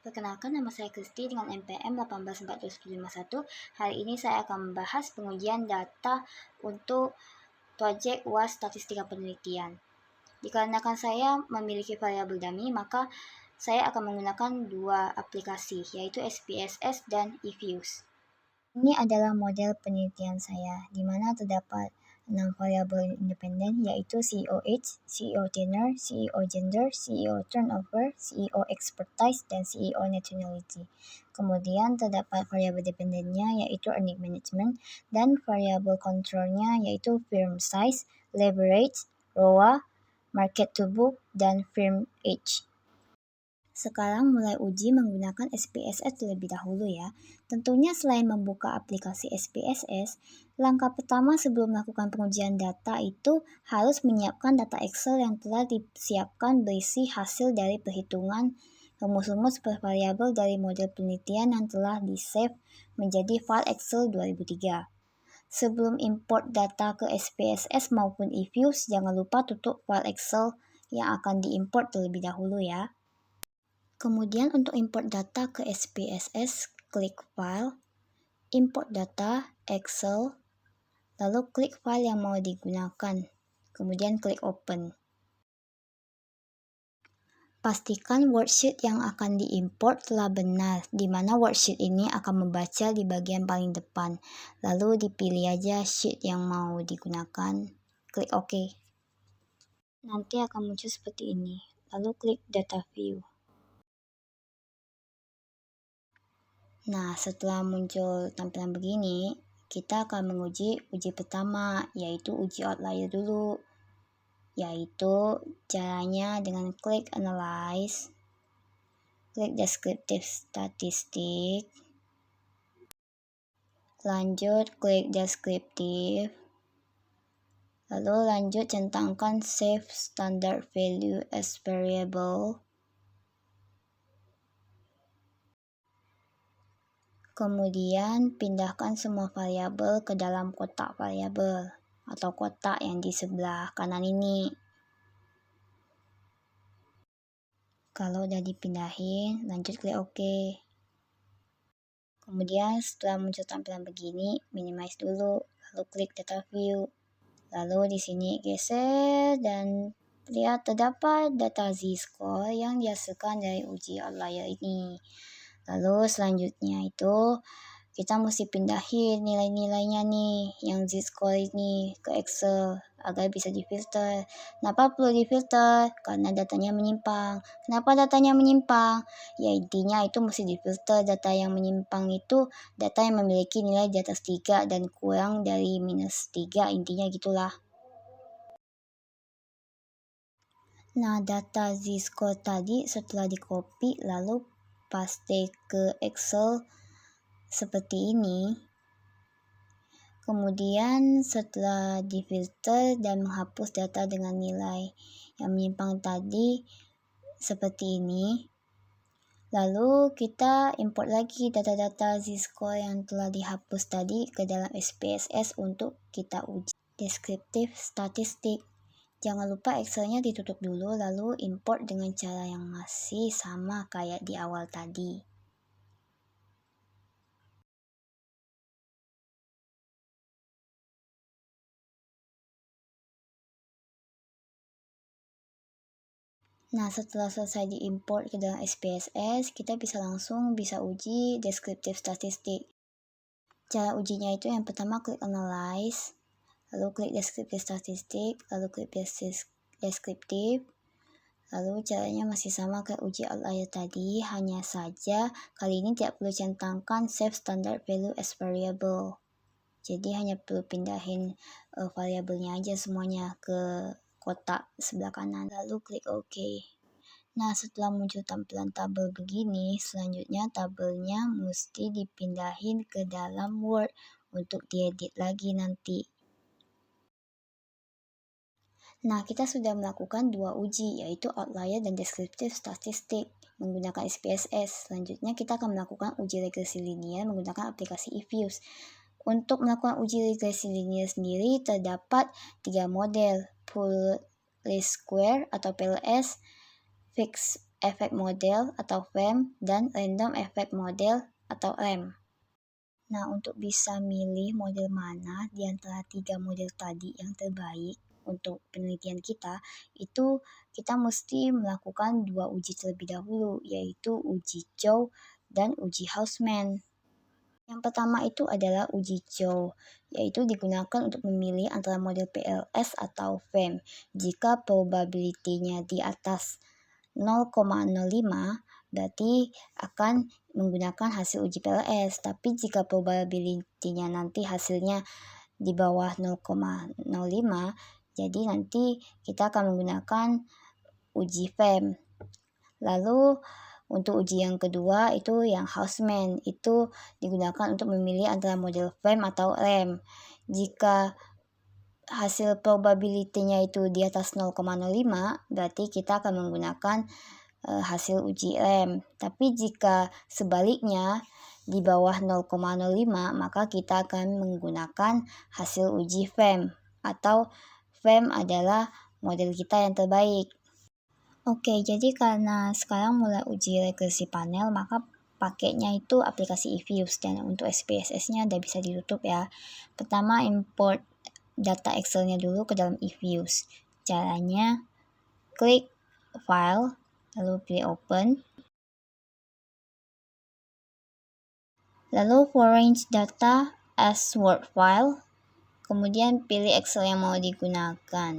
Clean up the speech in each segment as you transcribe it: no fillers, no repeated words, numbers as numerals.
Perkenalkan, nama saya Kristi dengan NPM 1842751. Hari ini saya akan membahas pengujian data untuk proyek UAS Statistika Penelitian. Dikarenakan saya memiliki variabel dummy, maka saya akan menggunakan dua aplikasi, yaitu SPSS dan eViews. Ini adalah model penelitian saya, di mana terdapat 6 variabel independen, yaitu CEO age, CEO tenure, CEO gender, CEO turnover, CEO expertise, dan CEO nationality. Kemudian terdapat variabel dependennya, yaitu earning management, dan variabel kontrolnya, yaitu firm size, leverage, ROA, market to book, dan firm age. Sekarang mulai uji menggunakan SPSS terlebih dahulu ya. Tentunya selain membuka aplikasi SPSS, langkah pertama sebelum melakukan pengujian data itu harus menyiapkan data Excel yang telah disiapkan berisi hasil dari perhitungan rumus-rumus per variabel dari model penelitian yang telah di-save menjadi file Excel 2003. Sebelum import data ke SPSS maupun eViews, jangan lupa tutup file Excel yang akan diimport terlebih dahulu ya. Kemudian untuk import data ke SPSS, klik File, Import Data, Excel, lalu klik file yang mau digunakan, kemudian klik Open. Pastikan worksheet yang akan diimport telah benar, di mana worksheet ini akan membaca di bagian paling depan. Lalu dipilih aja sheet yang mau digunakan, klik OK. Nanti akan muncul seperti ini, lalu klik Data View. Nah, setelah muncul tampilan begini, kita akan menguji uji pertama, yaitu uji outlier dulu. Yaitu caranya dengan klik Analyze, klik Descriptive Statistic, lanjut klik Descriptive, lalu lanjut centangkan Save Standard Value as Variable. Kemudian pindahkan semua variabel ke dalam kotak variabel atau kotak yang di sebelah kanan ini. Kalau udah dipindahin, lanjut klik OK. Kemudian setelah muncul tampilan begini, minimize dulu, lalu klik Data View. Lalu di sini geser dan lihat terdapat data Z-score yang dihasilkan dari uji outlier ini. Lalu selanjutnya itu kita mesti pindahin nilai-nilainya nih yang Z-score ini ke Excel agar bisa difilter. Kenapa perlu difilter? Karena datanya menyimpang. Kenapa datanya menyimpang? Ya intinya itu mesti difilter. Data yang menyimpang itu data yang memiliki nilai di atas 3 dan kurang dari -3, intinya gitulah. Nah, data Z-score tadi setelah di-copy lalu paste ke Excel seperti ini. Kemudian setelah difilter dan menghapus data dengan nilai yang menyimpang tadi seperti ini. Lalu kita import lagi data-data Z-score yang telah dihapus tadi ke dalam SPSS untuk kita uji. Descriptive Statistic. Jangan lupa Excel-nya ditutup dulu lalu import dengan cara yang masih sama kayak di awal tadi. Nah, setelah selesai diimport ke dalam SPSS, kita langsung bisa uji Descriptive Statistic. Cara ujinya itu yang pertama klik Analyze, lalu klik Descriptive Statistic, lalu klik Descriptive. Lalu caranya masih sama kayak uji outlier tadi, hanya saja kali ini tidak perlu centangkan Save Standard Value as Variable. Jadi hanya perlu pindahin variabelnya aja semuanya ke kotak sebelah kanan, lalu klik OK. Nah, setelah muncul tampilan tabel begini, selanjutnya tabelnya mesti dipindahin ke dalam Word untuk diedit lagi nanti. Nah, kita sudah melakukan dua uji, yaitu outlier dan descriptive statistic menggunakan SPSS. Selanjutnya kita akan melakukan uji regresi linear menggunakan aplikasi eViews. Untuk melakukan uji regresi linear sendiri terdapat 3 model, full least square atau PLS, fixed effect model atau FEM, dan random effect model atau RAM. Nah, untuk bisa milih model mana di antara 3 model tadi yang terbaik untuk penelitian kita, itu kita mesti melakukan 2 uji terlebih dahulu, yaitu uji Chow dan uji Hausman. Yang pertama itu adalah uji Chow, yaitu digunakan untuk memilih antara model PLS atau FEM. Jika probability-nya di atas 0,05, berarti akan menggunakan hasil uji PLS. Tapi jika probability-nya nanti hasilnya di bawah 0,05, jadi nanti kita akan menggunakan uji FEM. Lalu untuk uji yang kedua itu yang Hausman, itu digunakan untuk memilih antara model FEM atau RAM. Jika hasil probability-nya itu di atas 0,05, berarti kita akan menggunakan hasil uji RAM. Tapi jika sebaliknya di bawah 0,05, maka kita akan menggunakan hasil uji FEM, atau FEM adalah model kita yang terbaik. Oke, jadi karena sekarang mulai uji regresi panel, maka paketnya itu aplikasi eViews, dan untuk SPSS-nya udah bisa ditutup ya. Pertama, import data Excel-nya dulu ke dalam eViews. Caranya, klik File, lalu pilih Open. Lalu arrange data as Word file, kemudian pilih Excel yang mau digunakan.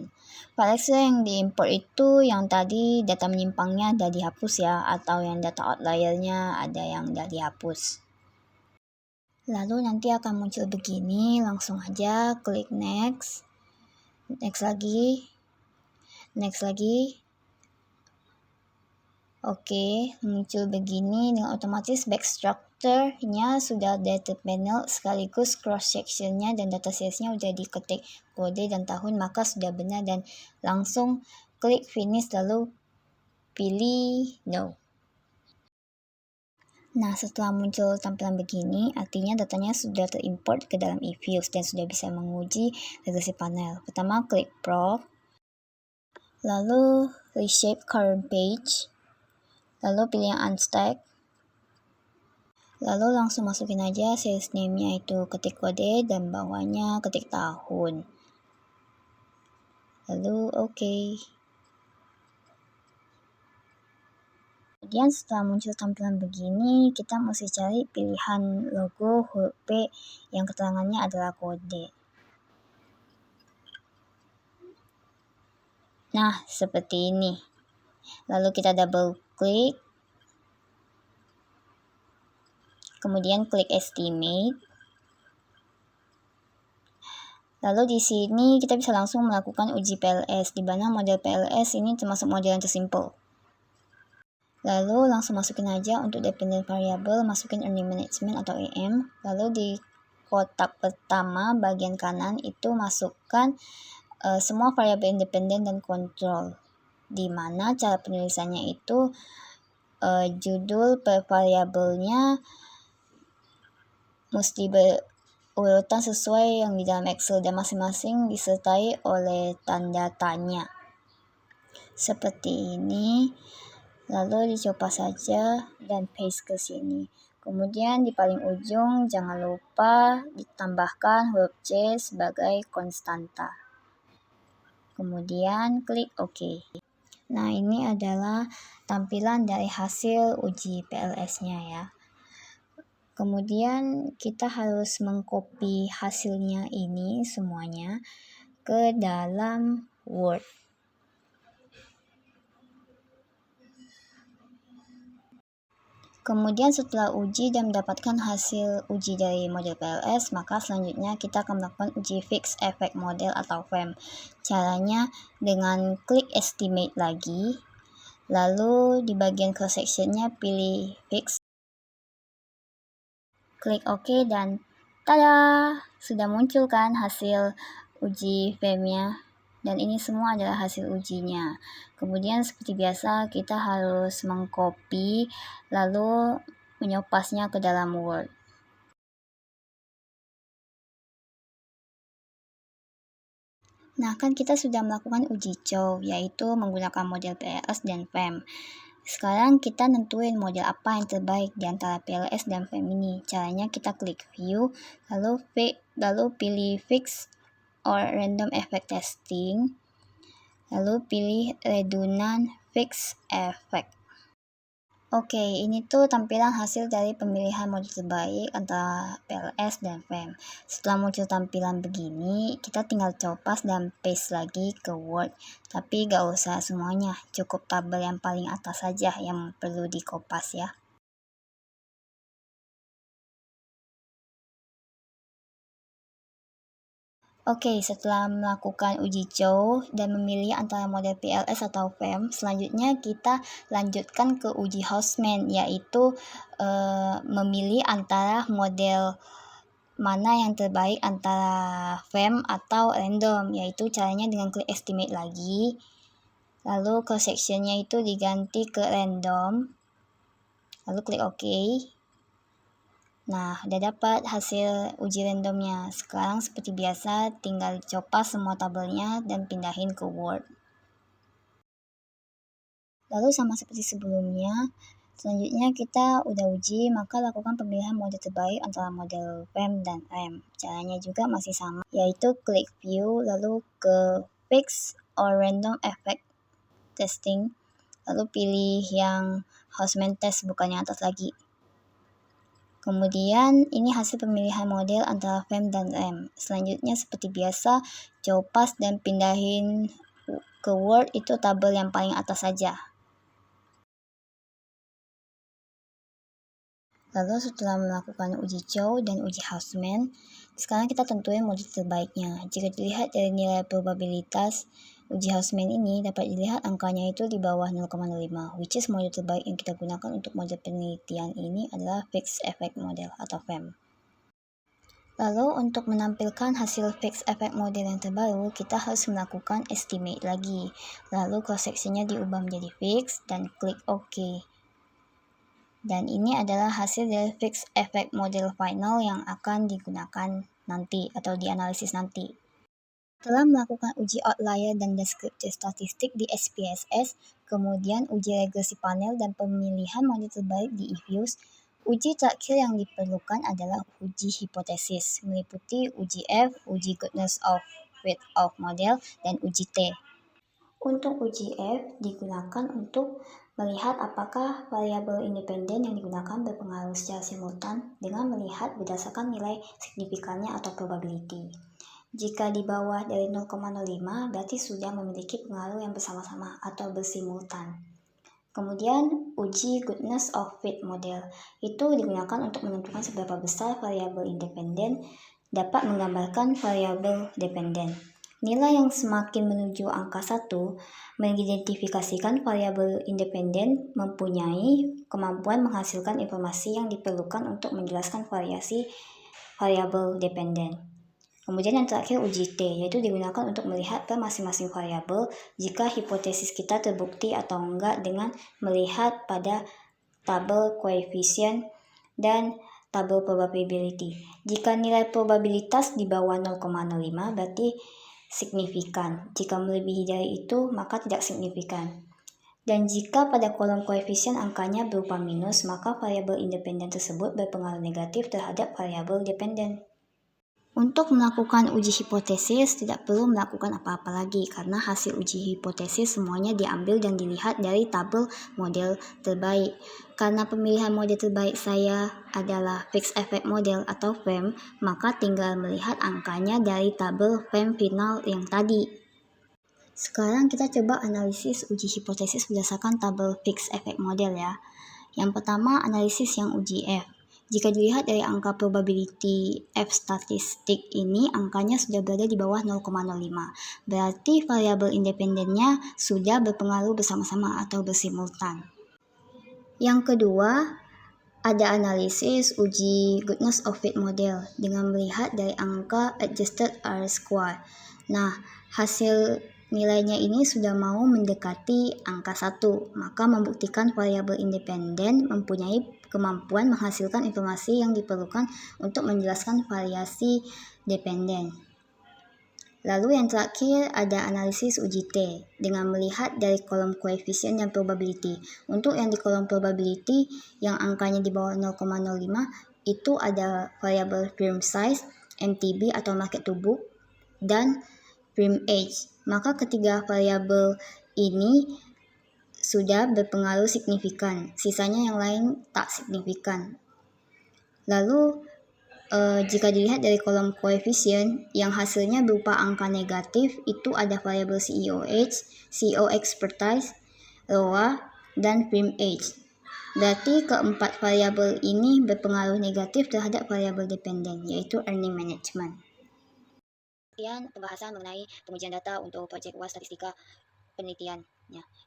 File Excel yang diimport itu yang tadi data menyimpangnya udah dihapus ya, atau yang data outlier-nya ada yang udah dihapus. Lalu nanti akan muncul begini, langsung aja klik next, next lagi, next lagi. Oke, muncul begini dengan otomatis back structure-nya sudah data panel sekaligus cross section-nya dan data series-nya udah diketik kode dan tahun, maka sudah benar, dan langsung klik finish lalu pilih no. Nah, setelah muncul tampilan begini, artinya datanya sudah terimport ke dalam eViews dan sudah bisa menguji regresi panel. Pertama, klik Prop, lalu Reshape Current Page, lalu pilih yang Unstack, lalu langsung masukin aja series name-nya itu ketik kode dan bawahnya ketik tahun. Lalu oke. Kemudian setelah muncul tampilan begini, kita mesti cari pilihan logo huruf P yang keterangannya adalah kode. Nah, seperti ini. Lalu kita double klik. Kemudian klik estimate. Lalu di sini kita bisa langsung melakukan uji PLS, di mana model PLS ini termasuk model yang tersimpel. Lalu langsung masukin aja untuk dependent variable, masukin earning management atau EM. Lalu di kotak pertama bagian kanan itu masukkan semua variabel independen dan kontrol, di mana cara penulisannya itu judul per variabelnya mesti berurutan sesuai yang di dalam Excel dan masing-masing disertai oleh tanda tanya. Seperti ini. Lalu dicoba saja dan paste ke sini. Kemudian di paling ujung jangan lupa ditambahkan huruf C sebagai konstanta. Kemudian klik OK. Nah, ini adalah tampilan dari hasil uji PLS-nya ya. Kemudian kita harus mengcopy hasilnya ini semuanya ke dalam Word. Kemudian setelah uji dan mendapatkan hasil uji dari model PLS, maka selanjutnya kita akan melakukan uji fix effect model atau FEM. Caranya dengan klik estimate lagi, lalu di bagian cross section-nya pilih fix, klik OK, dan tada! Sudah muncul kan hasil uji FEM-nya. Dan ini semua adalah hasil ujinya. Kemudian seperti biasa kita harus mengcopy lalu menyopasnya ke dalam Word. Nah, kan kita sudah melakukan uji Chow, yaitu menggunakan model PLS dan FEM. Sekarang kita nentuin model apa yang terbaik di antara PLS dan FEM ini. Caranya kita klik View, lalu pilih Fix or Random Effect Testing, lalu pilih Redundant Fix Effect. Oke, ini tuh tampilan hasil dari pemilihan model terbaik antara PLS dan FEM. Setelah muncul tampilan begini, kita tinggal copas dan paste lagi ke Word. Tapi gak usah semuanya, cukup tabel yang paling atas saja yang perlu dikopas ya. Oke, setelah melakukan uji cow dan memilih antara model PLS atau FEM, selanjutnya kita lanjutkan ke uji Houseman, yaitu memilih antara model mana yang terbaik antara FEM atau random, yaitu caranya dengan klik estimate lagi, lalu cross sectionnya itu diganti ke random, lalu klik OK. Nah, udah dapat hasil uji randomnya. Sekarang seperti biasa tinggal copas semua tabelnya dan pindahin ke Word. Lalu sama seperti sebelumnya, selanjutnya kita udah uji, maka lakukan pemilihan model terbaik antara model FEM dan RAM. Caranya juga masih sama, yaitu klik View, lalu ke Fix or Random Effect Testing, lalu pilih yang Houseman Test, bukan yang atas lagi. Kemudian ini hasil pemilihan model antara FEM dan RAM. Selanjutnya seperti biasa, copas dan pindahin ke Word itu tabel yang paling atas saja. Lalu setelah melakukan uji cow dan uji Houseman, sekarang kita tentuin model terbaiknya. Jika dilihat dari nilai probabilitas uji Houseman ini, dapat dilihat angkanya itu di bawah 0,05, which is model terbaik yang kita gunakan untuk model penelitian ini adalah Fixed Effect Model atau FEM. Lalu untuk menampilkan hasil Fixed Effect Model yang terbaru, kita harus melakukan estimate lagi. Lalu cross sectionnya diubah menjadi fix dan klik OK. Dan ini adalah hasil dari Fixed Effect Model final yang akan digunakan nanti atau dianalisis nanti. Setelah melakukan uji outlier dan deskriptif statistik di SPSS, kemudian uji regresi panel dan pemilihan model terbaik di eViews, uji terakhir yang diperlukan adalah uji hipotesis, meliputi uji F, uji goodness of fit of model, dan uji T. Untuk uji F digunakan untuk melihat apakah variabel independen yang digunakan berpengaruh secara simultan dengan melihat berdasarkan nilai signifikannya atau probability. Jika di bawah dari 0,05 berarti sudah memiliki pengaruh yang bersama-sama atau bersimultan. Kemudian uji goodness of fit model itu digunakan untuk menentukan seberapa besar variabel independen dapat menggambarkan variabel dependen. Nilai yang semakin menuju angka 1 mengidentifikasikan variabel independen mempunyai kemampuan menghasilkan informasi yang diperlukan untuk menjelaskan variasi variabel dependen. Kemudian yang terakhir uji T, yaitu digunakan untuk melihat per masing-masing variabel jika hipotesis kita terbukti atau enggak dengan melihat pada tabel koefisien dan tabel probability. Jika nilai probabilitas di bawah 0,05 berarti signifikan. Jika melebihi dari itu maka tidak signifikan. Dan jika pada kolom koefisien angkanya berupa minus, maka variabel independen tersebut berpengaruh negatif terhadap variabel dependen. Untuk melakukan uji hipotesis tidak perlu melakukan apa-apa lagi karena hasil uji hipotesis semuanya diambil dan dilihat dari tabel model terbaik. Karena pemilihan model terbaik saya adalah Fixed Effect Model atau FEM, maka tinggal melihat angkanya dari tabel FEM final yang tadi. Sekarang kita coba analisis uji hipotesis berdasarkan tabel Fixed Effect Model ya. Yang pertama analisis yang uji F. Jika dilihat dari angka probability F statistik ini, angkanya sudah berada di bawah 0,05. Berarti variabel independennya sudah berpengaruh bersama-sama atau bersimultan. Yang kedua, ada analisis uji goodness of fit model dengan melihat dari angka adjusted R-square. Nah, hasil nilainya ini sudah mau mendekati angka 1, maka membuktikan variabel independen mempunyai kemampuan menghasilkan informasi yang diperlukan untuk menjelaskan variasi dependen. Lalu yang terakhir ada analisis uji T dengan melihat dari kolom koefisien dan probability. Untuk yang di kolom probability yang angkanya di bawah 0,05 itu ada variabel firm size, MTB atau market to book, dan firm age. Maka ketiga variabel ini sudah berpengaruh signifikan, sisanya yang lain tak signifikan. Lalu jika dilihat dari kolom koefisien yang hasilnya berupa angka negatif, itu ada variabel CEOH, CEO expertise, ROA, dan firm age. Berarti keempat variabel ini berpengaruh negatif terhadap variabel dependen, yaitu earning management. Sekian pembahasan mengenai pengujian data untuk proyek UAS statistika penelitian.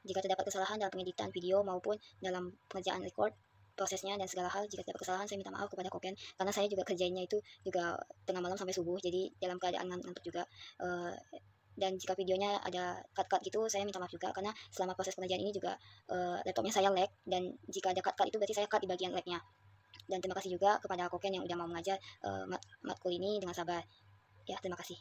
Jika terdapat kesalahan dalam pengeditan video maupun dalam pengerjaan record, prosesnya dan segala hal, jika terdapat kesalahan saya minta maaf kepada Koken, karena saya juga kerjainnya itu juga tengah malam sampai subuh, jadi dalam keadaan ngantuk juga. Dan jika videonya ada cut-cut gitu, saya minta maaf juga, karena selama proses pengerjaan ini juga laptopnya saya lag, dan jika ada cut-cut itu berarti saya cut di bagian lagnya. Dan terima kasih juga kepada Koken yang udah mau mengajar matkul ini dengan sabar. Ya, terima kasih.